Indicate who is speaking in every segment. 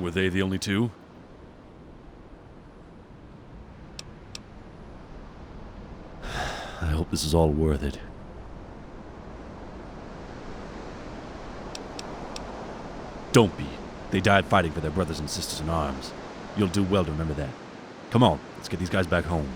Speaker 1: Were they the only two? I hope this is all worth it. Don't be. They died fighting for their brothers and sisters in arms. You'll do well to remember that. Come on, let's get these guys back home.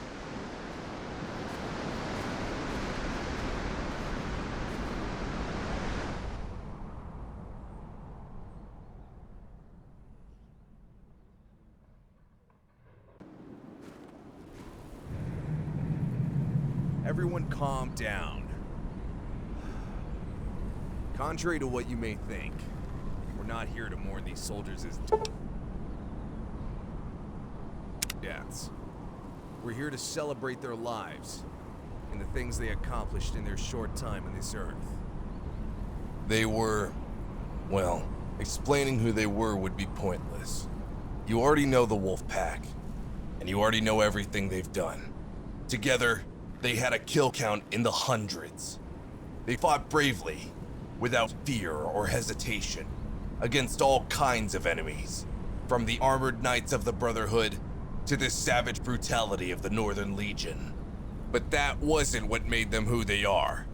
Speaker 2: Everyone calm down. Contrary to what you may think, we're not here to mourn these soldiers' deaths. We're here to celebrate their lives and the things they accomplished in their short time on this earth.
Speaker 3: They were... well, explaining who they were would be pointless. You already know the Wolf Pack, and you already know everything they've done. Together, they had a kill count in the hundreds. They fought bravely, without fear or hesitation, against all kinds of enemies, from the armored knights of the Brotherhood to the savage brutality of the Northern Legion. But that wasn't what made them who they are.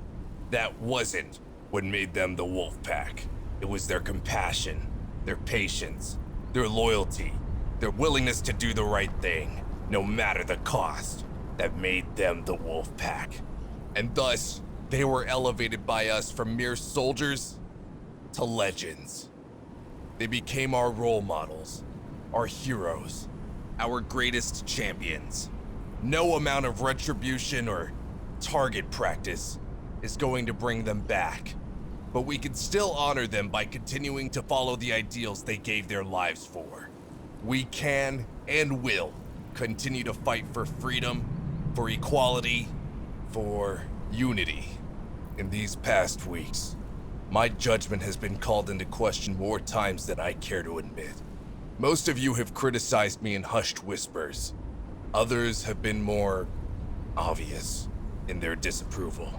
Speaker 3: That wasn't what made them the Wolf Pack. It was their compassion, their patience, their loyalty, their willingness to do the right thing, no matter the cost, that made them the Wolf Pack. And thus, they were elevated by us from mere soldiers to legends. They became our role models, our heroes, our greatest champions. No amount of retribution or target practice is going to bring them back, but we can still honor them by continuing to follow the ideals they gave their lives for. We can and will continue to fight for freedom, for equality, for unity. In these past weeks, my judgment has been called into question more times than I care to admit. Most of you have criticized me in hushed whispers. Others have been more obvious in their disapproval.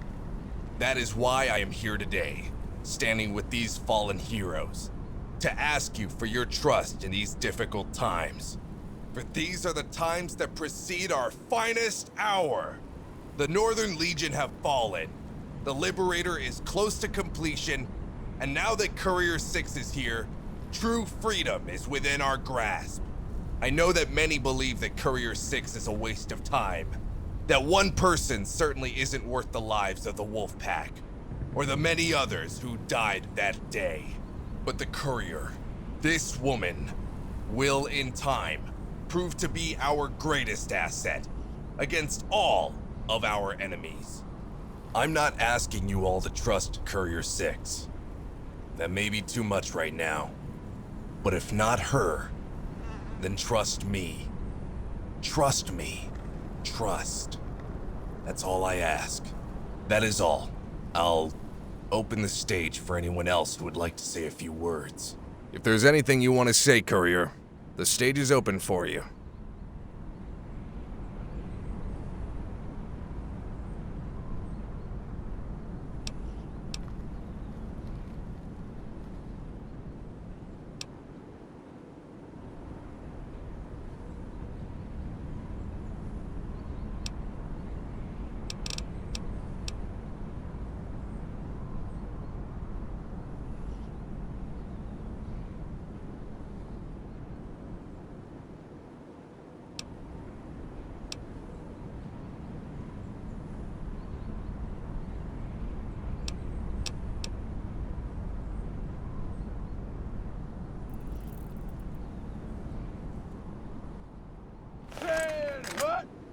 Speaker 3: That is why I am here today, standing with these fallen heroes, to ask you for your trust in these difficult times. For these are the times that precede our finest hour. The Northern Legion have fallen. The Liberator is close to completion, and now that Courier 6 is here, true freedom is within our grasp. I know that many believe that Courier 6 is a waste of time, that one person certainly isn't worth the lives of the Wolf Pack, or the many others who died that day. But the Courier, this woman, will in time prove to be our greatest asset against all of our enemies. I'm not asking you all to trust Courier 6. That may be too much right now. But if not her, then trust me. Trust me. Trust. That's all I ask. That is all. I'll open the stage for anyone else who would like to say a few words.
Speaker 2: If there's anything you want to say, Courier, the stage is open for you.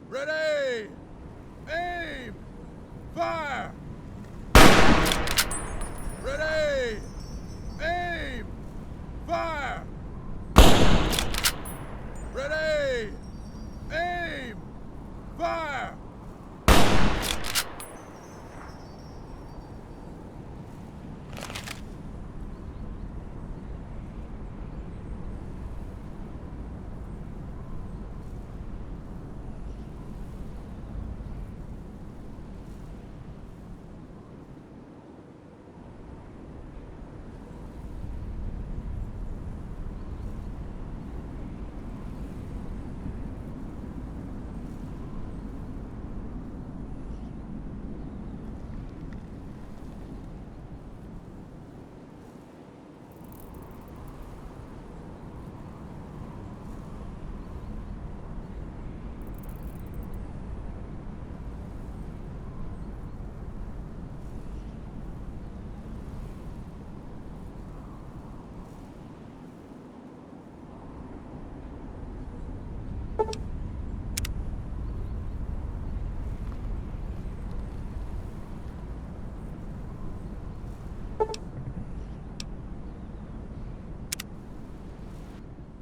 Speaker 4: Ready! Aim! Fire! Ready! Aim! Fire! Ready! Aim! Fire!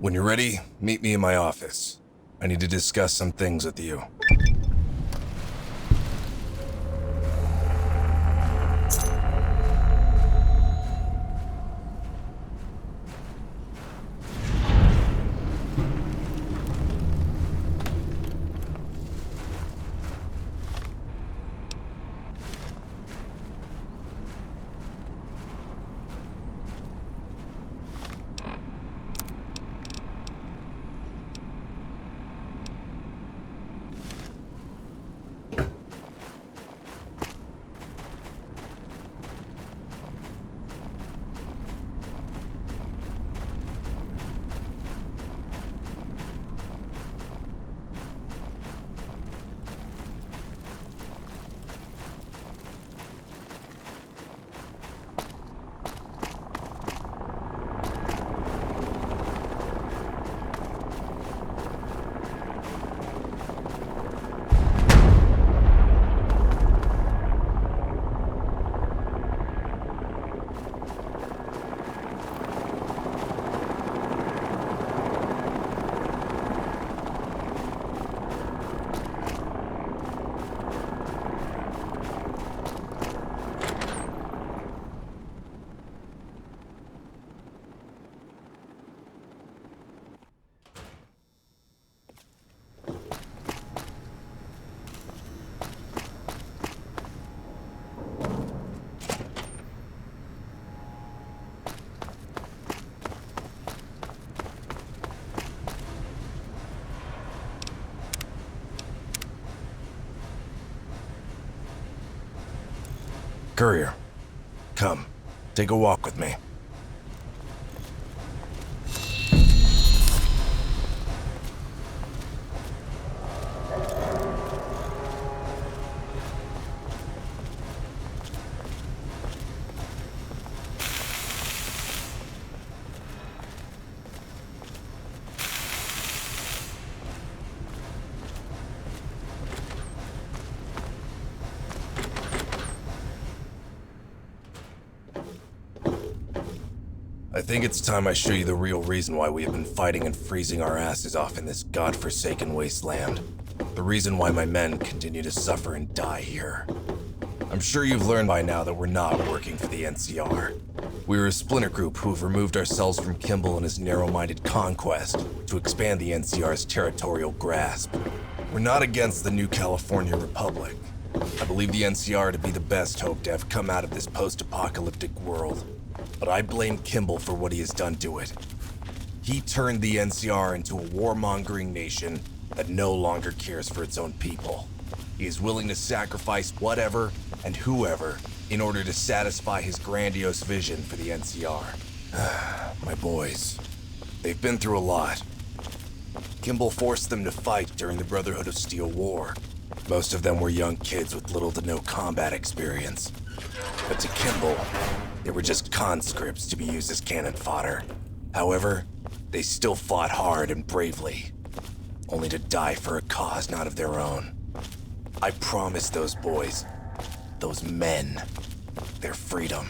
Speaker 3: When you're ready, meet me in my office. I need to discuss some things with you. Courier, come, take a walk with me. I think it's time I show you the real reason why we have been fighting and freezing our asses off in this godforsaken wasteland. The reason why my men continue to suffer and die here. I'm sure you've learned by now that we're not working for the NCR. We're a splinter group who have removed ourselves from Kimball and his narrow-minded conquest to expand the NCR's territorial grasp. We're not against the new California Republic. I believe the NCR to be the best hope to have come out of this post-apocalyptic world. But I blame Kimball for what he has done to it. He turned the NCR into a warmongering nation that no longer cares for its own people. He is willing to sacrifice whatever and whoever in order to satisfy his grandiose vision for the NCR. My boys, they've been through a lot. Kimball forced them to fight during the Brotherhood of Steel War. Most of them were young kids with little to no combat experience. But to Kimball, they were just conscripts to be used as cannon fodder. However, they still fought hard and bravely, only to die for a cause not of their own. I promised those boys, those men, their freedom.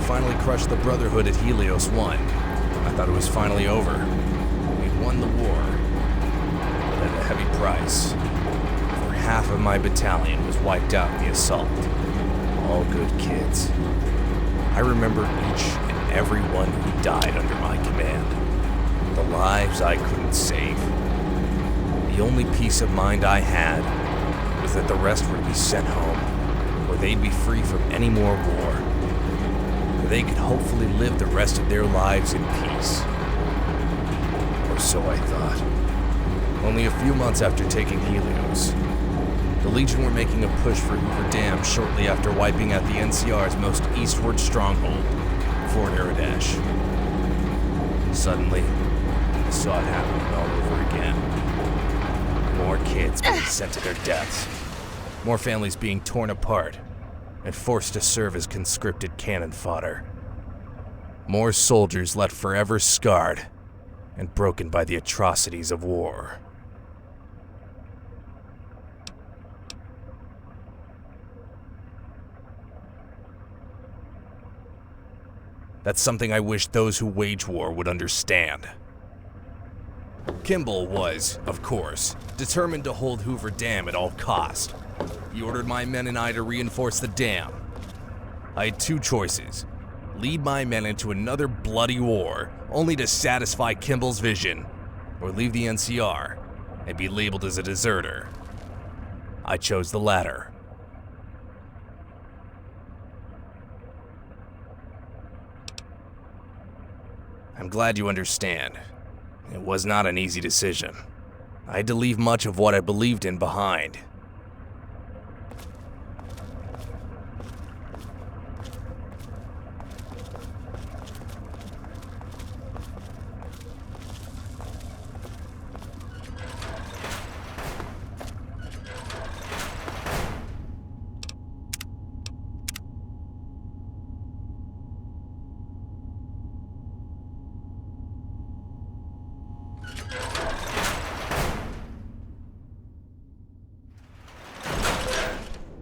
Speaker 2: Finally crushed the Brotherhood at Helios 1. I thought it was finally over. We'd won the war, but at a heavy price. For half of my battalion was wiped out in the assault. All good kids. I remember each and every one who died under my command. The lives I couldn't save. The only peace of mind I had was that the rest were to be sent home, where they'd be free from any more war. They could hopefully live the rest of their lives in peace. Or so I thought. Only a few months after taking Helios, the Legion were making a push for Hoover Dam shortly after wiping out the NCR's most eastward stronghold, Fort Eridash. Suddenly, I saw it happening all over again. More kids being sent to their deaths. More families being torn apart and forced to serve as conscripted cannon fodder. More soldiers left forever scarred and broken by the atrocities of war. That's something I wish those who wage war would understand. Kimball was, of course, determined to hold Hoover Dam at all cost. He ordered my men and I to reinforce the dam. I had two choices: lead my men into another bloody war, only to satisfy Kimball's vision, or leave the NCR and be labeled as a deserter. I chose the latter. I'm glad you understand. It was not an easy decision. I had to leave much of what I believed in behind.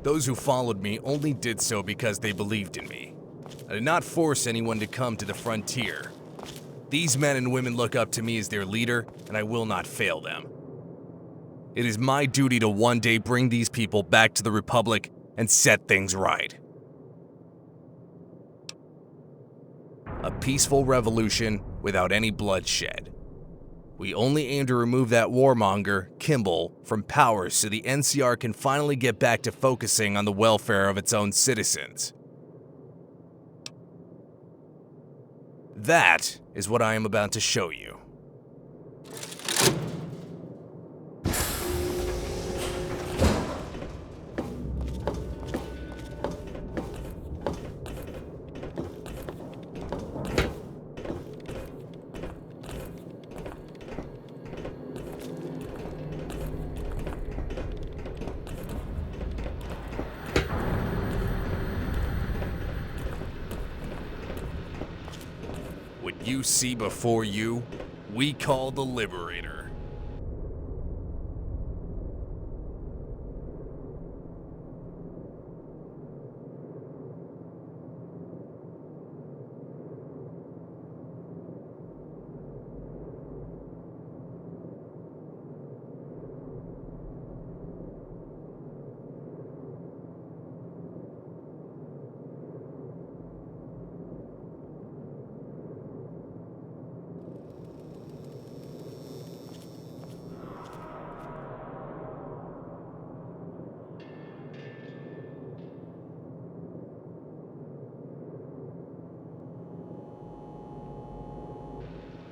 Speaker 2: Those who followed me only did so because they believed in me. I did not force anyone to come to the frontier. These men and women look up to me as their leader, and I will not fail them. It is my duty to one day bring these people back to the Republic and set things right. A peaceful revolution without any bloodshed. We only aim to remove that warmonger, Kimball, from power so the NCR can finally get back to focusing on the welfare of its own citizens. That is what I am about to show you. What you see before you, we call the Liberator.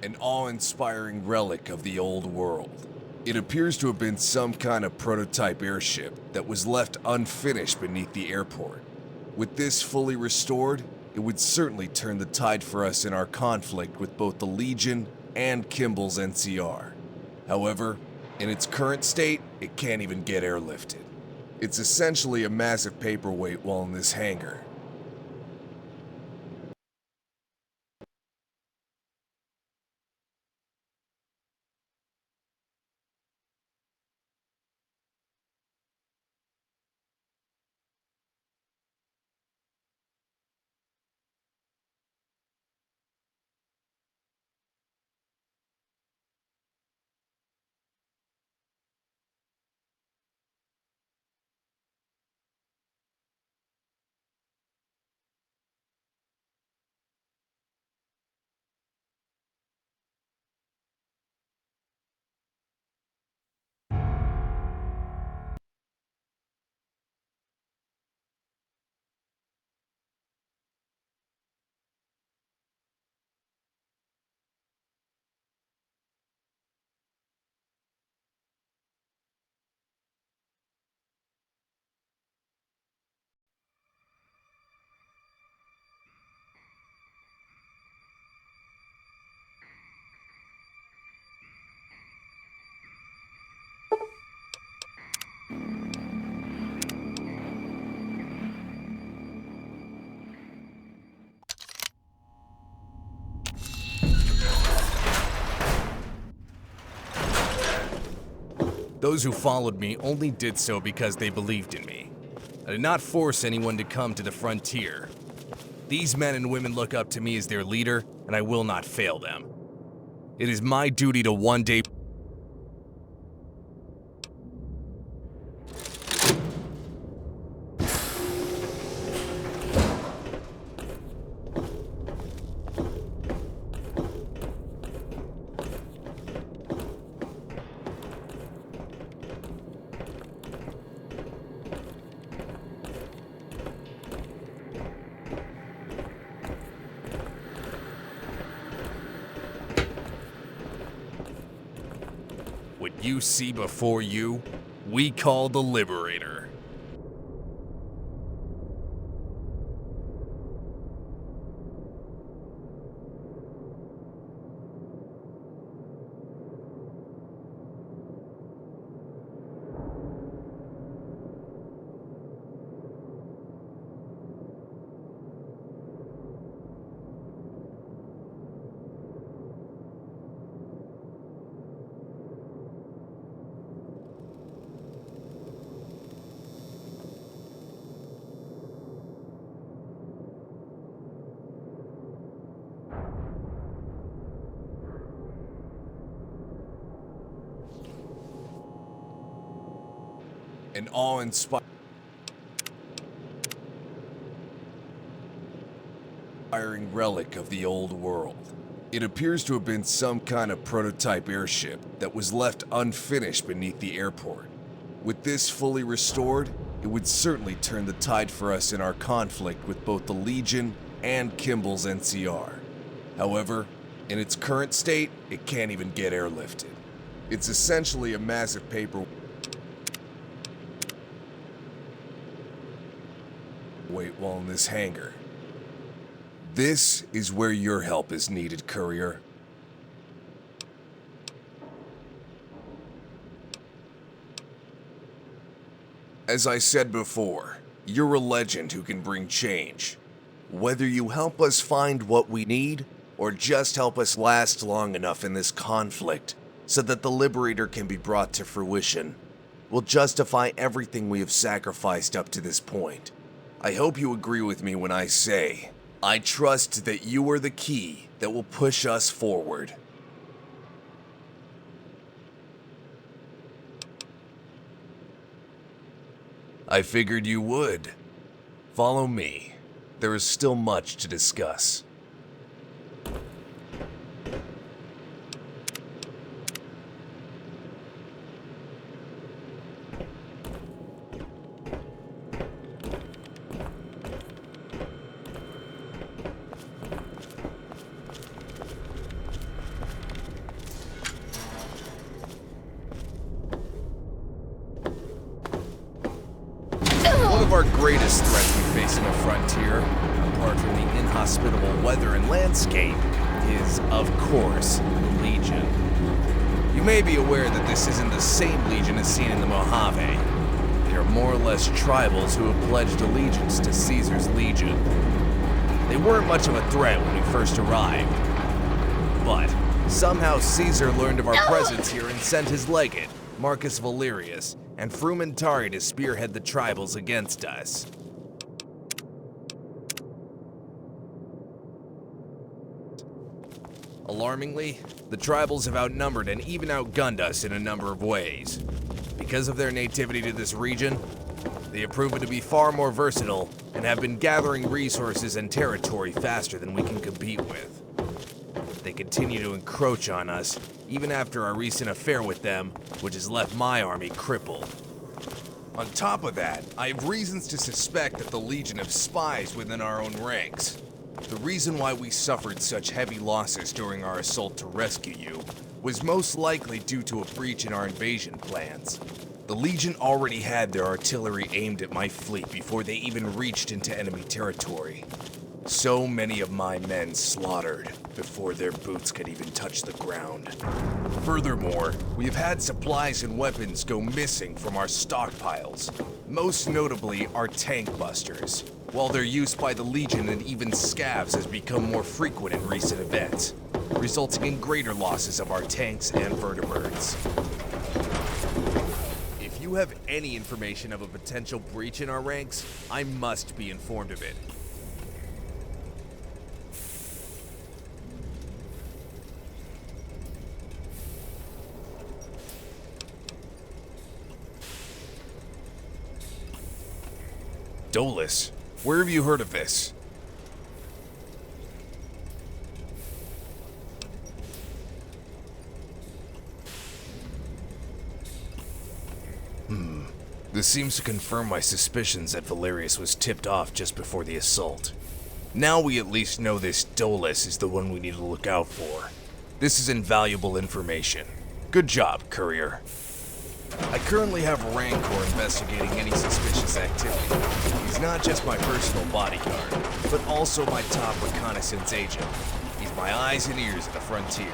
Speaker 3: An awe-inspiring relic of the old world. It appears to have been some kind of prototype airship that was left unfinished beneath the airport. With this fully restored, it would certainly turn the tide for us in our conflict with both the Legion and Kimball's NCR. However, in its current state, it can't even get airlifted. It's essentially a massive paperweight while in this hangar.
Speaker 2: Those who followed me only did so because they believed in me. I did not force anyone to come to the frontier. These men and women look up to me as their leader, and I will not fail them. It is my duty to one day what you see before you, we call the Liberator.
Speaker 3: An awe-inspiring relic of the old world. It appears to have been some kind of prototype airship that was left unfinished beneath the airport. With this fully restored, it would certainly turn the tide for us in our conflict with both the Legion and Kimball's NCR. However, in its current state, it can't even get airlifted. It's essentially a massive paper weight while in this hangar. This is where your help is needed, Courier. As I said before, you're a legend who can bring change. Whether you help us find what we need, or just help us last long enough in this conflict so that the Liberator can be brought to fruition, will justify everything we have sacrificed up to this point. I hope you agree with me when I say, I trust that you are the key that will push us forward. I figured you would. Follow me. There is still much to discuss. One of our greatest threats we face in the frontier, apart from the inhospitable weather and landscape, is, of course, the Legion. You may be aware that this isn't the same Legion as seen in the Mojave. They are more or less tribals who have pledged allegiance to Caesar's Legion. They weren't much of a threat when we first arrived, but somehow Caesar learned of our presence here and sent his legate, Marcus Valerius, and Frumentari to spearhead the tribals against us. Alarmingly, the tribals have outnumbered and even outgunned us in a number of ways. Because of their nativity to this region, they have proven to be far more versatile and have been gathering resources and territory faster than we can compete with. They continue to encroach on us, even after our recent affair with them, which has left my army crippled. On top of that, I have reasons to suspect that the Legion have spies within our own ranks. The reason why we suffered such heavy losses during our assault to rescue you was most likely due to a breach in our invasion plans. The Legion already had their artillery aimed at my fleet before they even reached into enemy territory. So many of my men slaughtered before their boots could even touch the ground. Furthermore, we have had supplies and weapons go missing from our stockpiles, most notably our tank busters, while their use by the Legion and even scavs has become more frequent in recent events, resulting in greater losses of our tanks and vertibirds.
Speaker 2: you have any information of a potential breach in our ranks, I must be informed of it.
Speaker 3: Dolus, where have you heard of this? This seems to confirm my suspicions that Valerius was tipped off just before the assault. Now we at least know this Dolus is the one we need to look out for. This is invaluable information. Good job, Courier. I currently have Rancor investigating any suspicious activity. He's not just my personal bodyguard, but also my top reconnaissance agent. He's my eyes and ears at the frontier.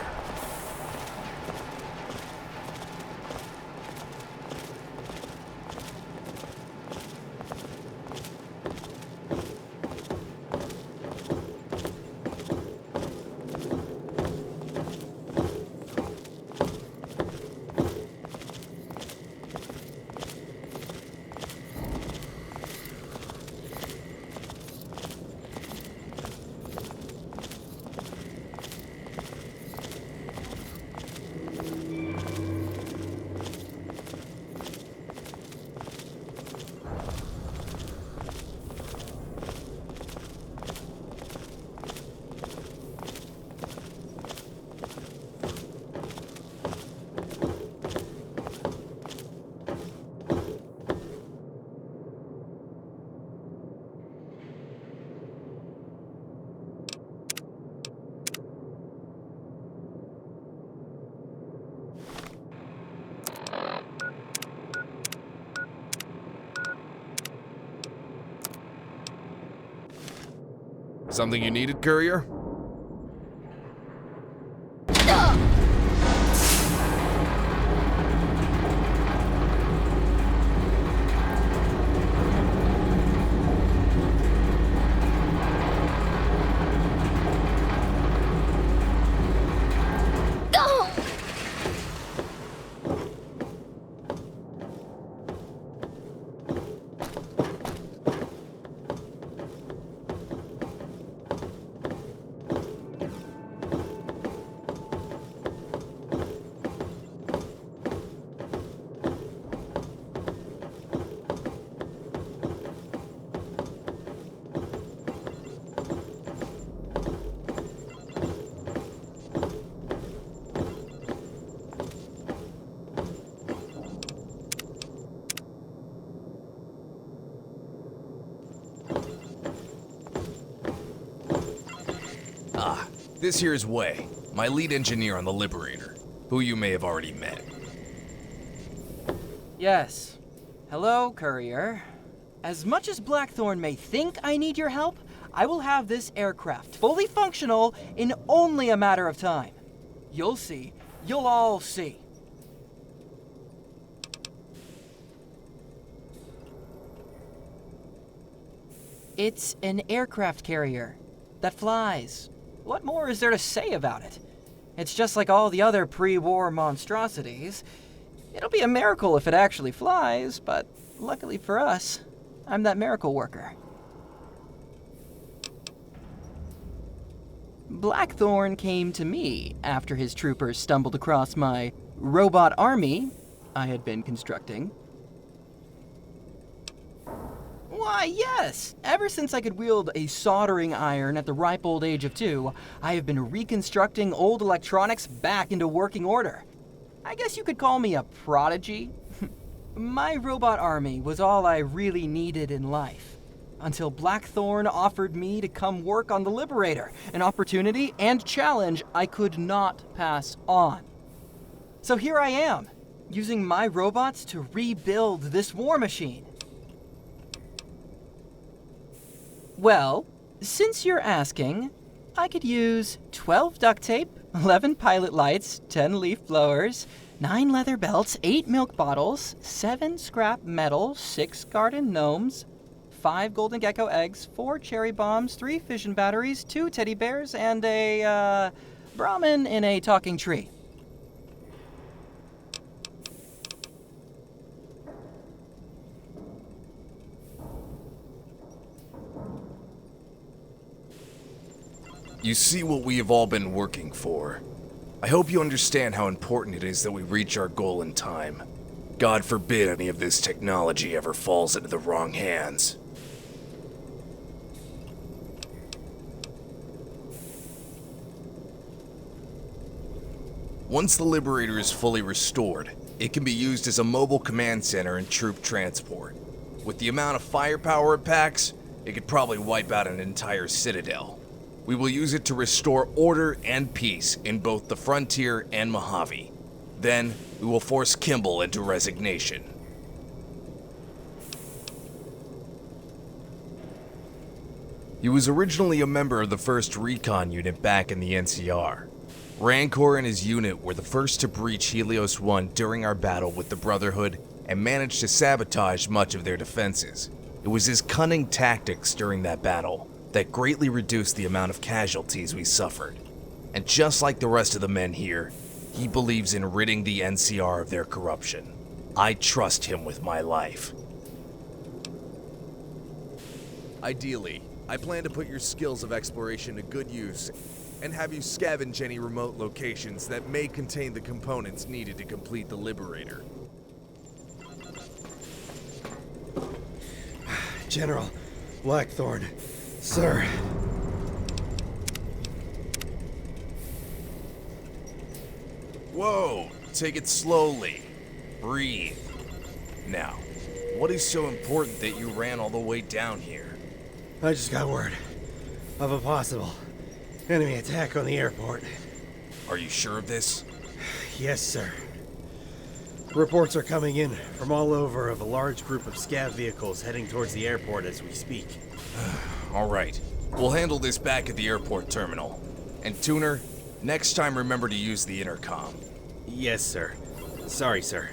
Speaker 3: Something you needed, Courier? This here's Wei, my lead engineer on the Liberator, who you may have already met.
Speaker 5: Yes. Hello, Courier. As much as Blackthorn may think I need your help, I will have this aircraft fully functional in only a matter of time. You'll see. You'll all see. It's an aircraft carrier that flies. What more is there to say about it? It's just like all the other pre-war monstrosities. It'll be a miracle if it actually flies, but luckily for us, I'm that miracle worker. Blackthorn came to me after his troopers stumbled across my robot army I had been constructing. Why, yes! Ever since I could wield a soldering iron at the ripe old age of 2, I have been reconstructing old electronics back into working order. I guess you could call me a prodigy. My robot army was all I really needed in life, until Blackthorn offered me to come work on the Liberator, an opportunity and challenge I could not pass on. So here I am, using my robots to rebuild this war machine. Well, since you're asking, I could use 12 duct tape, 11 pilot lights, 10 leaf blowers, 9 leather belts, 8 milk bottles, 7 scrap metal, 6 garden gnomes, 5 golden gecko eggs, 4 cherry bombs, 3 fission batteries, 2 teddy bears, and a, Brahmin in a talking tree.
Speaker 3: You see what we have all been working for. I hope you understand how important it is that we reach our goal in time. God forbid any of this technology ever falls into the wrong hands. Once the Liberator is fully restored, it can be used as a mobile command center and troop transport. With the amount of firepower it packs, it could probably wipe out an entire citadel. We will use it to restore order and peace in both the frontier and Mojave. Then, we will force Kimball into resignation. He was originally a member of the 1st Recon Unit back in the NCR. Rancor and his unit were the first to breach Helios 1 during our battle with the Brotherhood and managed to sabotage much of their defenses. It was his cunning tactics during that battle that greatly reduced the amount of casualties we suffered. And just like the rest of the men here, he believes in ridding the NCR of their corruption. I trust him with my life.
Speaker 6: Ideally, I plan to put your skills of exploration to good use and have you scavenge any remote locations that may contain the components needed to complete the Liberator.
Speaker 7: General Blackthorn, sir.
Speaker 3: Whoa, take it slowly. Breathe. Now, what is so important that you ran all the way down here?
Speaker 7: I just got word of a possible enemy attack on the airport.
Speaker 3: Are you sure of this?
Speaker 7: Yes, sir. Reports are coming in from all over of a large group of scav vehicles heading towards the airport as we speak.
Speaker 3: All right, we'll handle this back at the airport terminal. And Tuner, next time remember to use the intercom.
Speaker 7: Yes, sir. Sorry, sir.